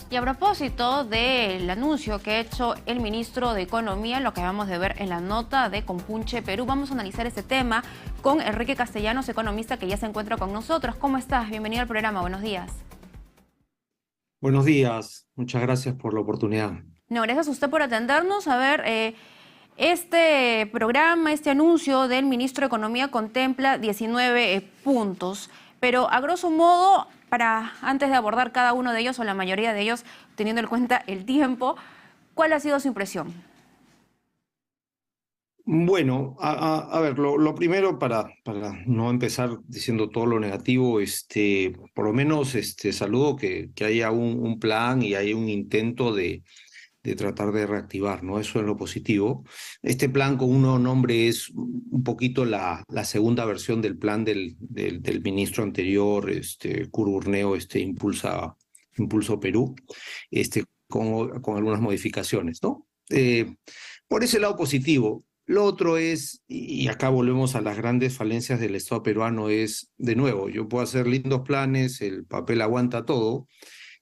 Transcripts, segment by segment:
Y a propósito del anuncio que ha hecho el ministro de Economía, lo que acabamos de ver en la nota de Compunche Perú, vamos a analizar este tema con Enrique Castellanos, economista que ya se encuentra con nosotros. ¿Cómo estás? Bienvenido al programa, buenos días. Buenos días, muchas gracias por la oportunidad. No, gracias a usted por atendernos. A ver, este programa, este anuncio del ministro de Economía contempla 19 puntos, pero a grosso modo, antes de abordar cada uno de ellos o la mayoría de ellos, teniendo en cuenta el tiempo, ¿cuál ha sido su impresión? Bueno, a ver, lo primero para no empezar diciendo todo lo negativo, por lo menos saludo que haya un plan y haya un intento de tratar de reactivar, ¿no? Eso es lo positivo. Este plan con un nuevo nombre es un poquito la segunda versión del plan del ministro anterior, Cururneo, Impulso Perú, con algunas modificaciones, ¿no? Por ese lado positivo. Lo otro es, y acá volvemos a las grandes falencias del Estado peruano, es, de nuevo, yo puedo hacer lindos planes, el papel aguanta todo.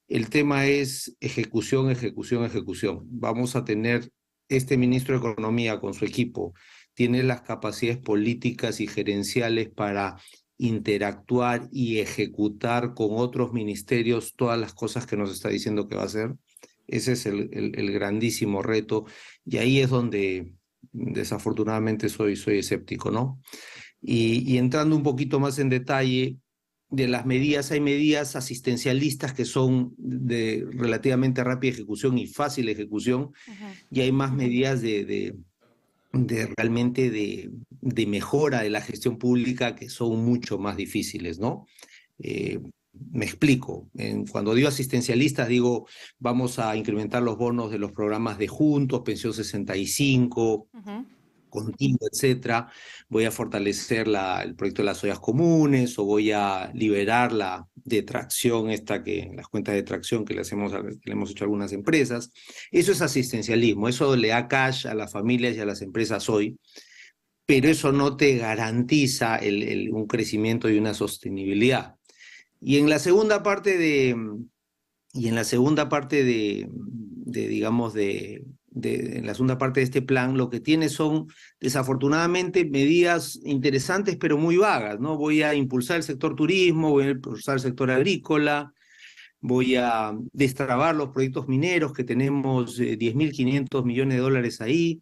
El tema es ejecución, ejecución, ejecución. Vamos a tener este ministro de Economía con su equipo, tiene las capacidades políticas y gerenciales para interactuar y ejecutar con otros ministerios todas las cosas que nos está diciendo que va a hacer. Ese es el grandísimo reto y ahí es donde desafortunadamente soy escéptico, ¿no? Y entrando un poquito más en detalle de las medidas, hay medidas asistencialistas que son de relativamente rápida ejecución y fácil ejecución, y hay más medidas realmente de mejora de la gestión pública que son mucho más difíciles, ¿no? Eh, Me explico. Cuando digo asistencialistas, digo, vamos a incrementar los bonos de los programas de Juntos, Pensión 65, Contigo, etcétera. Voy a fortalecer el proyecto de las ollas comunes, o voy a liberar la de tracción, las cuentas de tracción que le hemos hecho a algunas empresas. Eso es asistencialismo, eso le da cash a las familias y a las empresas hoy, pero eso no te garantiza un crecimiento y una sostenibilidad. Y en la segunda parte digamos, en la segunda parte de este plan, lo que tiene son, desafortunadamente, medidas interesantes, pero muy vagas, ¿no? Voy a impulsar el sector turismo, voy a impulsar el sector agrícola, voy a destrabar los proyectos mineros, que tenemos 10.500 millones de dólares ahí.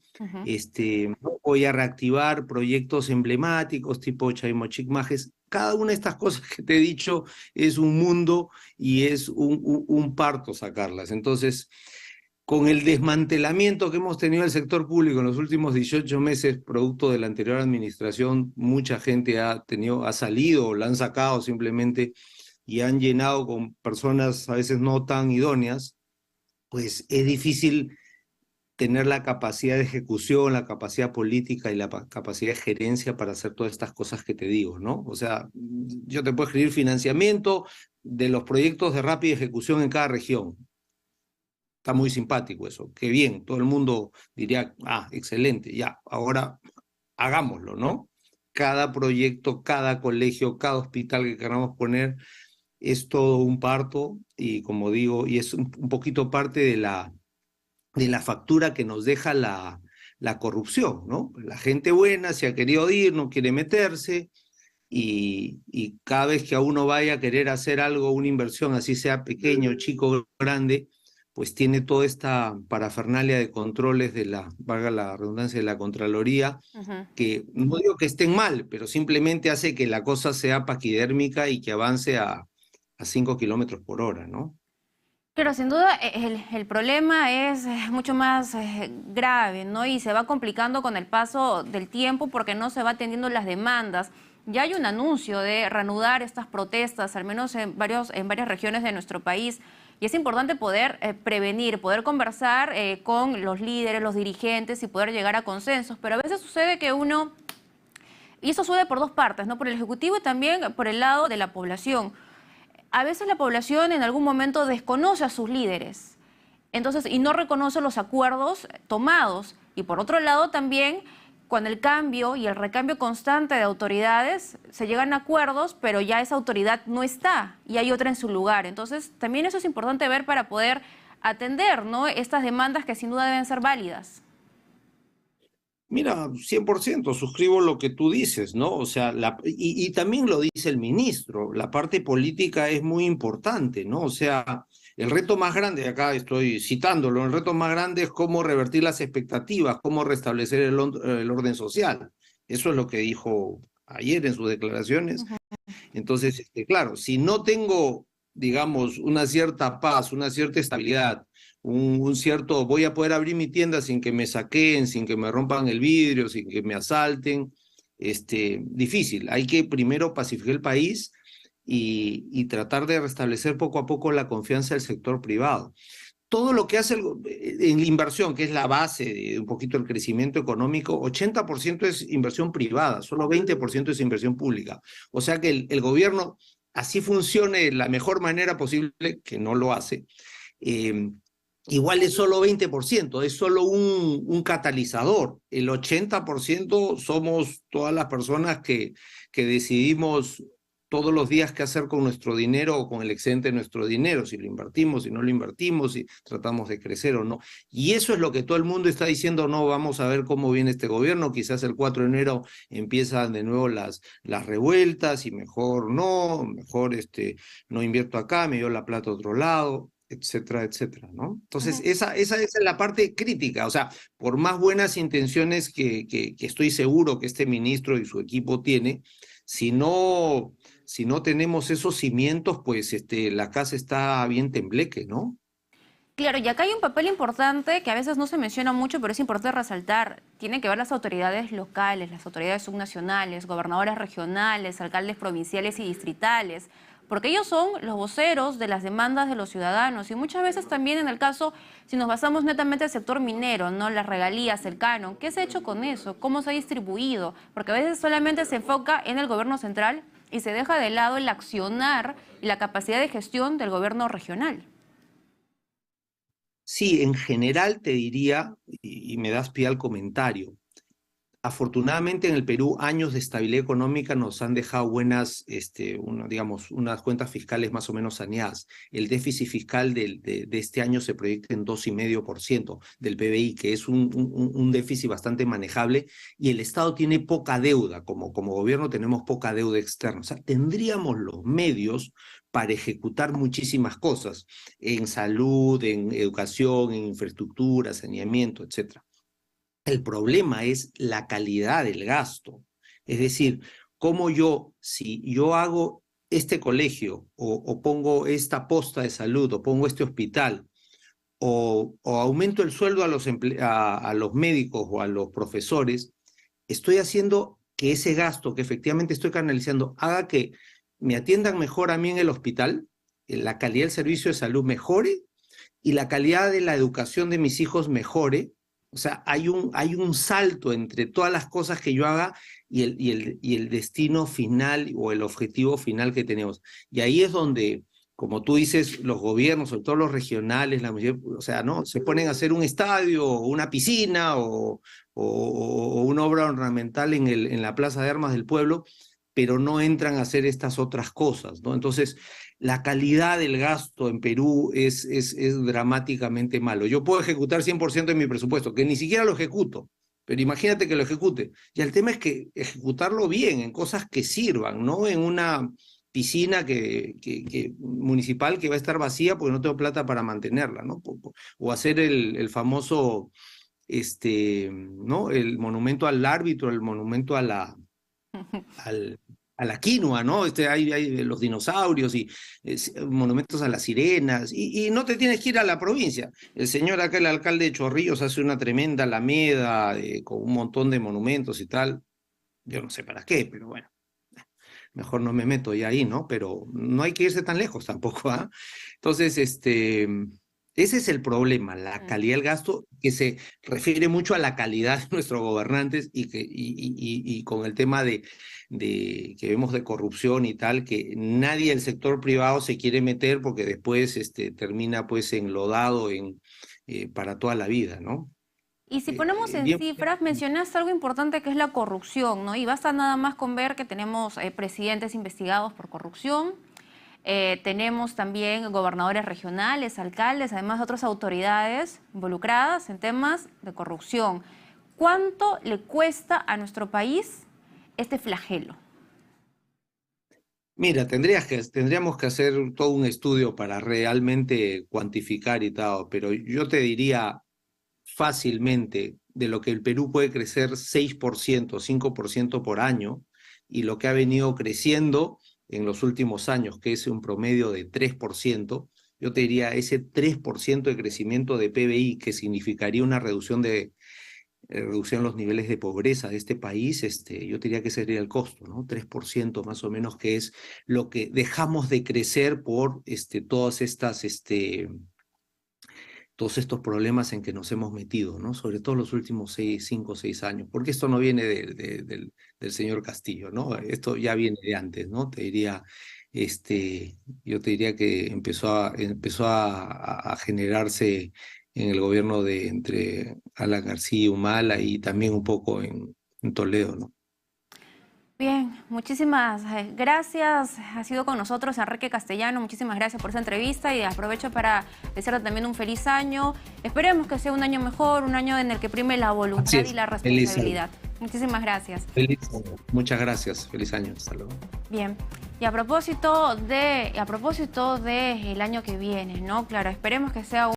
Voy a reactivar proyectos emblemáticos tipo Chaimochicmajes. Cada una de estas cosas que te he dicho es un mundo y es un parto sacarlas. Entonces, con el desmantelamiento que hemos tenido del sector público en los últimos 18 meses, producto de la anterior administración, mucha gente ha salido o la han sacado simplemente y han llenado con personas a veces no tan idóneas, pues es difícil tener la capacidad de ejecución, la capacidad política y la capacidad de gerencia para hacer todas estas cosas que te digo, ¿no? O sea, yo te puedo escribir financiamiento de los proyectos de rápida ejecución en cada región. Está muy simpático eso, qué bien, todo el mundo diría, excelente, ya, ahora hagámoslo, ¿no? Cada proyecto, cada colegio, cada hospital que queramos poner es todo un parto y, como digo, y es un poquito parte de la factura que nos deja la corrupción, ¿no? La gente buena se ha querido ir, no quiere meterse, y cada vez que a uno vaya a querer hacer algo, una inversión, así sea pequeño, chico, grande, pues tiene toda esta parafernalia de controles valga la redundancia, de la Contraloría, que no digo que estén mal, pero simplemente hace que la cosa sea paquidérmica y que avance a 5 kilómetros por hora, ¿no? Pero sin duda el problema es mucho más grave, ¿no? Y se va complicando con el paso del tiempo porque no se va atendiendo las demandas. Ya hay un anuncio de reanudar estas protestas, al menos en varias regiones de nuestro país. Y es importante poder prevenir, poder conversar con los líderes, los dirigentes y poder llegar a consensos. Pero a veces sucede que y eso sucede por dos partes, ¿no? Por el Ejecutivo y también por el lado de la población. A veces la población en algún momento desconoce a sus líderes, entonces, y no reconoce los acuerdos tomados. Y por otro lado también, con el cambio y el recambio constante de autoridades, se llegan a acuerdos, pero ya esa autoridad no está y hay otra en su lugar. Entonces, también eso es importante ver para poder atender, ¿no?, estas demandas que sin duda deben ser válidas. Mira, 100% suscribo lo que tú dices, ¿no? O sea, y también lo dice el ministro, la parte política es muy importante, ¿no? O sea, el reto más grande, acá estoy citándolo, el reto más grande es cómo revertir las expectativas, cómo restablecer el orden social. Eso es lo que dijo ayer en sus declaraciones. Entonces, claro, si no tengo, digamos, una cierta paz, una cierta estabilidad, un cierto, voy a poder abrir mi tienda sin que me saqueen, sin que me rompan el vidrio, sin que me asalten, difícil. Hay que primero pacificar el país y tratar de restablecer poco a poco la confianza del sector privado. Todo lo que hace en la inversión, que es la base de un poquito el crecimiento económico, 80% es inversión privada, solo 20% es inversión pública. O sea que el gobierno, así funcione de la mejor manera posible, que no lo hace, eh, igual es solo 20%, es solo un catalizador. El 80% somos todas las personas que decidimos todos los días qué hacer con nuestro dinero o con el excedente de nuestro dinero, si lo invertimos, si no lo invertimos, si tratamos de crecer o no. Y eso es lo que todo el mundo está diciendo, no, vamos a ver cómo viene este gobierno, quizás el 4 de enero empiezan de nuevo las revueltas y mejor no, mejor no invierto acá, me dio la plata a otro lado, etcétera, etcétera, ¿no? Entonces, esa es la parte crítica, o sea, por más buenas intenciones que estoy seguro que este ministro y su equipo tiene, si no tenemos esos cimientos, pues la casa está bien tembleque, ¿no? Claro, y acá hay un papel importante que a veces no se menciona mucho, pero es importante resaltar. Tienen que ver las autoridades locales, las autoridades subnacionales, gobernadores regionales, alcaldes provinciales y distritales, porque ellos son los voceros de las demandas de los ciudadanos y muchas veces también en el caso, si nos basamos netamente en el sector minero, ¿no?, las regalías, el canon, ¿qué se ha hecho con eso? ¿Cómo se ha distribuido? Porque a veces solamente se enfoca en el gobierno central y se deja de lado el accionar y la capacidad de gestión del gobierno regional. Sí, en general te diría, y me das pie al comentario, afortunadamente en el Perú años de estabilidad económica nos han dejado buenas, digamos, unas cuentas fiscales más o menos saneadas. El déficit fiscal de este año se proyecta en 2,5% del PBI, que es un déficit bastante manejable, y el Estado tiene poca deuda, como gobierno tenemos poca deuda externa. O sea, tendríamos los medios para ejecutar muchísimas cosas en salud, en educación, en infraestructura, saneamiento, etcétera. El problema es la calidad del gasto. Es decir, si yo hago este colegio o pongo esta posta de salud o pongo este hospital o aumento el sueldo a los médicos o a los profesores, estoy haciendo que ese gasto que efectivamente estoy canalizando haga que me atiendan mejor a mí en el hospital, la calidad del servicio de salud mejore y la calidad de la educación de mis hijos mejore. O sea, hay un salto entre todas las cosas que yo haga y el destino final o el objetivo final que tenemos. Y ahí es donde, como tú dices, los gobiernos, sobre todo los regionales, o sea, ¿no?, se ponen a hacer un estadio o una piscina o una obra ornamental en la Plaza de Armas del pueblo, pero no entran a hacer estas otras cosas, ¿no? Entonces, la calidad del gasto en Perú es dramáticamente malo. Yo puedo ejecutar 100% de mi presupuesto, que ni siquiera lo ejecuto, pero imagínate que lo ejecute. Y el tema es que ejecutarlo bien, en cosas que sirvan, no en una piscina municipal que va a estar vacía porque no tengo plata para mantenerla, ¿no? O hacer el famoso, ¿no?, el monumento al árbitro, el monumento a la quinoa, ¿no? Hay los dinosaurios y monumentos a las sirenas, y no te tienes que ir a la provincia. El señor acá, el alcalde de Chorrillos, hace una tremenda alameda con un montón de monumentos y tal. Yo no sé para qué, pero bueno, mejor no me meto ya ahí, ¿no? Pero no hay que irse tan lejos tampoco, ¿ah? Entonces, ese es el problema, la calidad del gasto, que se refiere mucho a la calidad de nuestros gobernantes y con el tema de que vemos de corrupción y tal, que nadie del sector privado se quiere meter porque después termina pues enlodado para toda la vida, ¿no? Y si ponemos en bien. cifras, mencionaste algo importante que es la corrupción, ¿no? Y basta nada más con ver que tenemos presidentes investigados por corrupción, tenemos también gobernadores regionales, alcaldes, además de otras autoridades involucradas en temas de corrupción. ¿Cuánto le cuesta a nuestro país este flagelo? Mira, tendríamos que hacer todo un estudio para realmente cuantificar y tal, pero yo te diría fácilmente de lo que el Perú puede crecer 6%, 5% por año, y lo que ha venido creciendo en los últimos años, que es un promedio de 3%, yo te diría ese 3% de crecimiento de PBI, que significaría una reducción en los niveles de pobreza de este país, yo diría que sería el costo, ¿no? 3% más o menos, que es lo que dejamos de crecer por todos estos problemas en que nos hemos metido, ¿no? Sobre todo los últimos 5 o 6 años, porque esto no viene del señor Castillo, ¿no? Esto ya viene de antes, ¿no? Yo te diría que empezó a generarse en el gobierno de entre Alan García Humala y también un poco en Toledo, ¿no? Bien, muchísimas gracias. Ha sido con nosotros Enrique Castellano. Muchísimas gracias por esta entrevista y aprovecho para desearle también un feliz año. Esperemos que sea un año mejor, un año en el que prime la voluntad y la responsabilidad. Muchísimas gracias. Feliz año. Muchas gracias. Feliz año. Hasta luego. Bien. Y a propósito de el año que viene, ¿no? Claro, esperemos que sea